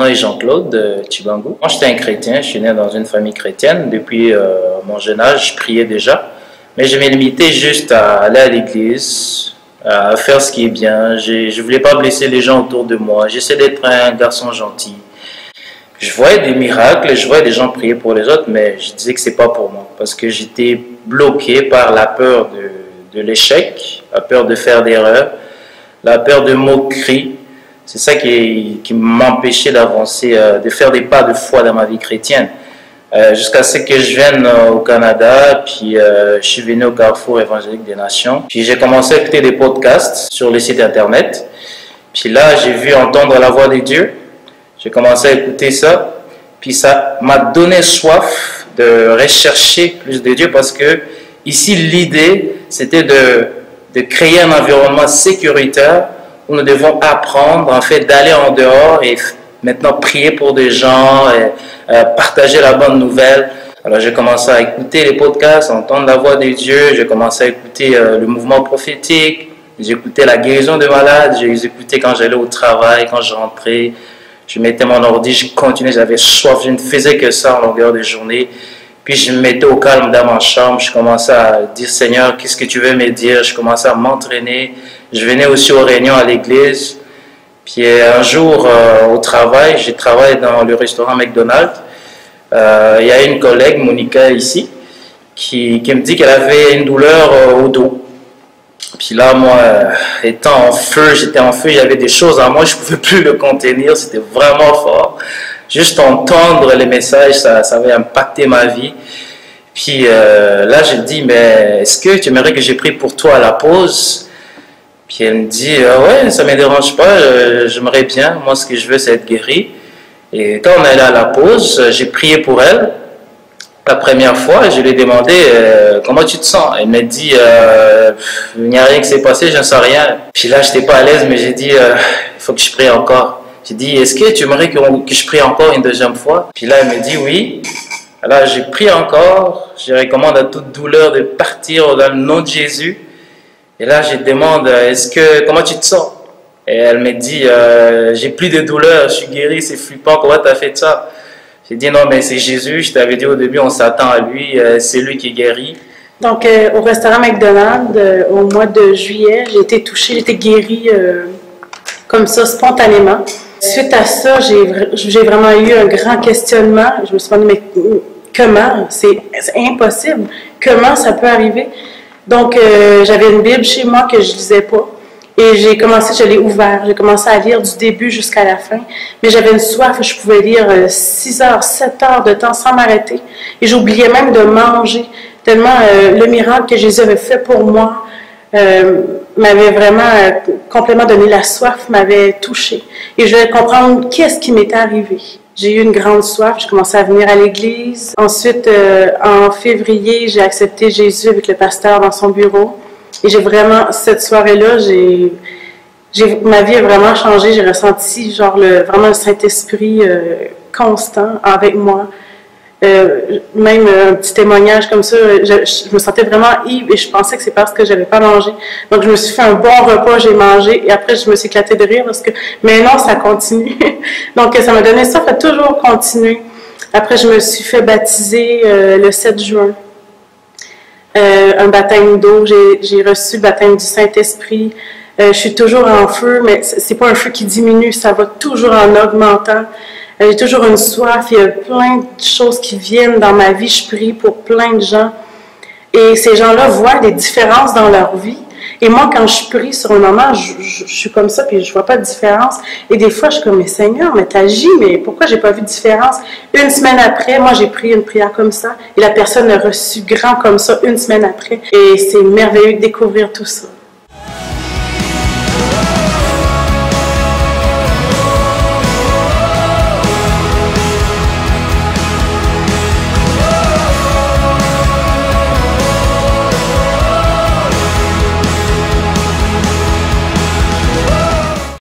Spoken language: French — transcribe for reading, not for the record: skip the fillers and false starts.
nom est Jean-Claude de Chibangu. Moi, j'étais un chrétien, je suis né dans une famille chrétienne. Depuis mon jeune âge, je priais déjà. Mais je me limitais juste à aller à l'église, à faire ce qui est bien. Je ne voulais pas blesser les gens autour de moi. J'essayais d'être un garçon gentil. Je voyais des miracles, je voyais des gens prier pour les autres, mais je disais que c'est pas pour moi. Parce que j'étais bloqué par la peur de l'échec, la peur de faire d'erreurs, la peur de moquerie. C'est ça qui m'empêchait d'avancer, de faire des pas de foi dans ma vie chrétienne. Jusqu'à ce que je vienne au Canada, puis je suis venu au Carrefour évangélique des Nations. Puis j'ai commencé à écouter des podcasts sur les sites internet. Puis là, j'ai vu entendre la voix de Dieu. J'ai commencé à écouter ça. Puis ça m'a donné soif de rechercher plus de Dieu parce que ici, l'idée, c'était de créer un environnement sécuritaire où nous devons apprendre, en fait, d'aller en dehors et maintenant prier pour des gens, et, partager la bonne nouvelle. Alors j'ai commencé à écouter les podcasts, entendre la voix de Dieu, j'ai commencé à écouter le mouvement prophétique, j'écoutais la guérison de malades, j'ai écouté quand j'allais au travail, quand je rentrais, je mettais mon ordi, je continuais, j'avais soif, je ne faisais que ça en longueur de journée. Puis je me mettais au calme dans ma chambre, je commençais à dire Seigneur, qu'est-ce que tu veux me dire? Je commençais à m'entraîner, je venais aussi aux réunions à l'église. Puis un jour, au travail, j'ai travaillé dans le restaurant McDonald's. Il y a une collègue, Monica, ici, qui me dit qu'elle avait une douleur au dos. Puis là, moi, étant en feu, j'étais en feu, il y avait des choses en moi, je ne pouvais plus le contenir, c'était vraiment fort. Juste entendre les messages, ça avait impacté ma vie. Puis là, je lui dis, mais est-ce que tu aimerais que j'ai prie pour toi à la pause? Puis elle me dit, ouais, ça ne me dérange pas, j'aimerais bien, moi ce que je veux c'est être guéri. Et quand on est allé à la pause, j'ai prié pour elle. La première fois, je lui ai demandé, comment tu te sens? Elle m'a dit, il n'y a rien qui s'est passé, je ne sais rien. Puis là, je n'étais pas à l'aise, mais j'ai dit, il faut que je prie encore. J'ai dit, est-ce que tu aimerais que je prie encore une deuxième fois? Puis là, elle me dit oui. Alors j'ai prié encore, je recommande à toute douleur de partir dans le nom de Jésus. Et là, je demande, comment tu te sens? Et elle me dit, j'ai plus de douleur, je suis guéri, c'est flippant, comment tu as fait ça? J'ai dit, non, mais c'est Jésus, je t'avais dit au début, on s'attend à lui, c'est lui qui guérit. Donc, au restaurant McDonald's, au mois de juillet, j'ai été touchée, j'ai été guérie comme ça, spontanément. Suite à ça, j'ai vraiment eu un grand questionnement. Je me suis demandé, mais comment? C'est impossible. Comment ça peut arriver? Donc, j'avais une Bible chez moi que je lisais pas. Et je l'ai ouvert. J'ai commencé à lire du début jusqu'à la fin. Mais j'avais une soif, je pouvais lire 6 heures, 7 heures de temps sans m'arrêter. Et j'oubliais même de manger. Tellement le miracle que Jésus avait fait pour moi m'avait vraiment complètement donné la soif, m'avait touchée. Et je voulais comprendre qu'est-ce qui m'était arrivé. J'ai eu une grande soif, j'ai commencé à venir à l'église. Ensuite, en février, j'ai accepté Jésus avec le pasteur dans son bureau. Et j'ai vraiment, cette soirée-là, ma vie a vraiment changé. J'ai ressenti vraiment le Saint-Esprit constant avec moi. Même un petit témoignage comme ça, je me sentais vraiment ivre et je pensais que c'est parce que j'avais pas mangé. Donc je me suis fait un bon repas, j'ai mangé et après je me suis éclatée de rire mais non, ça continue. Donc ça m'a donné ça, ça a toujours continué. Après je me suis fait baptiser le 7 juin. Un baptême d'eau, j'ai reçu le baptême du Saint-Esprit. Je suis toujours en feu, mais c'est pas un feu qui diminue, ça va toujours en augmentant. J'ai toujours une soif, il y a plein de choses qui viennent dans ma vie, je prie pour plein de gens. Et ces gens-là voient des différences dans leur vie. Et moi, quand je prie sur un moment, je suis comme ça, puis je vois pas de différence. Et des fois, je suis comme, mais Seigneur, mais t'agis, mais pourquoi j'ai pas vu de différence? Une semaine après, moi, j'ai prié une prière comme ça, et la personne a reçu grand comme ça une semaine après. Et c'est merveilleux de découvrir tout ça.